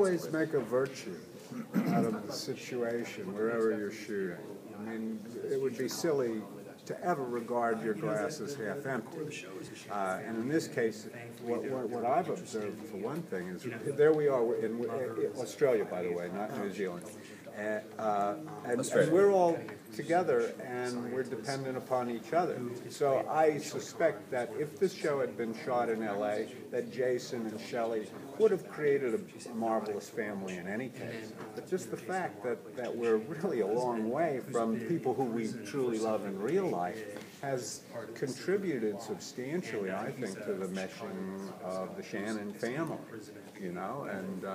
always make a virtue out of the situation wherever you're shooting. I mean, it would be silly to ever regard your glass as half empty. And in this case, what I've observed, for one thing, is there we are in Australia, by the way, not New Zealand. And we're all together and we're dependent upon each other. So I suspect that if this show had been shot in LA, that Jason and Shelley would have created a marvelous family in any case. But just the fact that we're really a long way from people who we truly love in real life has contributed substantially, I think, to the meshing of the Shannon family, you know, and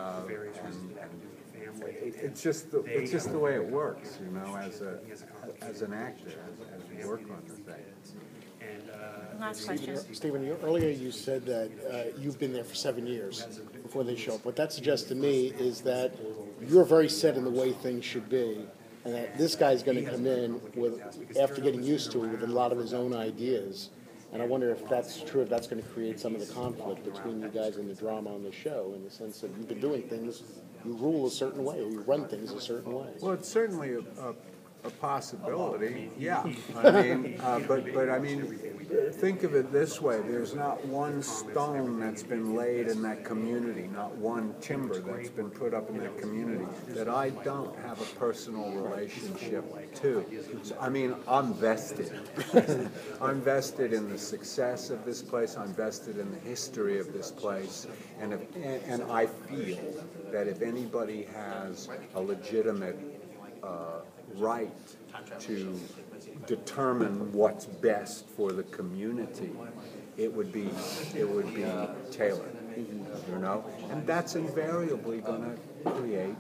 it's just the way it works, you know, as an actor, as you work on the thing. Last question. Stephen, earlier you said that you've been there for 7 years before they show up. What that suggests to me is that you're very set in the way things should be, and that this guy's going to come in with, after getting used to it, with a lot of his own ideas. And I wonder if that's true, if that's going to create some of the conflict between you guys and the drama on the show, in the sense that you've been doing things, you rule a certain way, or you run things a certain way. Well, it's certainly a possibility, yeah. I mean, but I mean, think of it this way: there's not one stone that's been laid in that community, not one timber that's been put up in that community that I don't have a personal relationship to. So, I mean, I'm vested. I'm vested in the success of this place. I'm vested in the history of this place, and I feel that if anybody has a legitimate right to determine what's best for the community, it would be Taylor, you know, and that's invariably going to create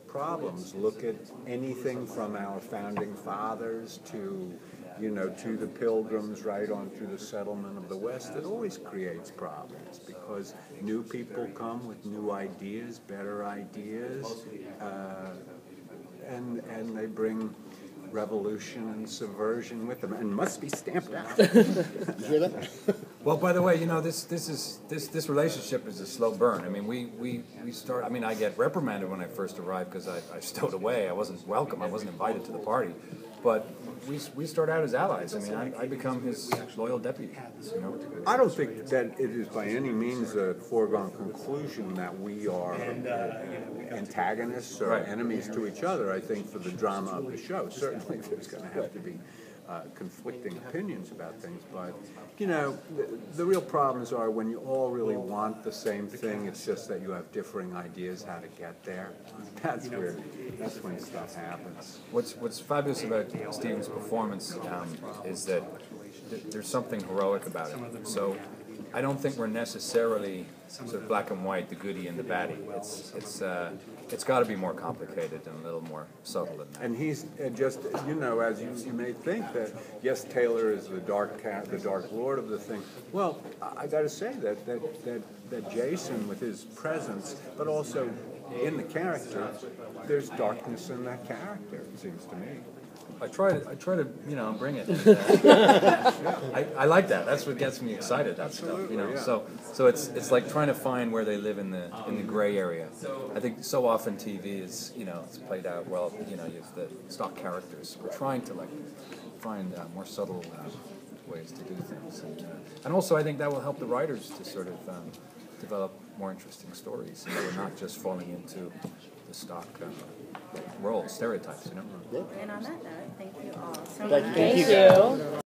problems. Look at anything from our founding fathers to, you know, to the Pilgrims, right on through the settlement of the West. It always creates problems because new people come with new ideas, better ideas, and they bring revolution and subversion with them, and must be stamped out. You hear that? Well, by the way, you know, this relationship is a slow burn. I mean, we start. I mean, I get reprimanded when I first arrived because I stowed away. I wasn't welcome. I wasn't invited to the party. But we start out as allies. I mean, I become his loyal deputy. You know. I don't think that it is by any means a foregone conclusion that we are antagonists or enemies to each other. I think for the drama of the show, certainly there's going to have to be conflicting opinions about things, but you know, the real problems are when you all really want the same thing. It's just that you have differing ideas how to get there. That's when stuff happens. What's fabulous about Stephen's performance is that there's something heroic about it. So I don't think we're necessarily sort of black and white, the goodie and the baddie. It's got to be more complicated and a little more subtle than that. And he's just, you know, as you may think that yes, Taylor is the dark lord of the thing. Well, I got to say that Jason, with his presence, but also in the character, there's darkness in that character. It seems to me. I try to, you know, bring it. I like that. That's what gets me excited. That stuff, you know. Yeah. So it's like trying to find where they live in the gray area. I think so often TV is, you know, it's played out well. You know, you have the stock characters. We're trying to like find more subtle ways to do things, and also I think that will help the writers to sort of develop more interesting stories. And we're not just falling into the stock role stereotypes, you know. And on that note, thank you all so Thank much. you. Thank you.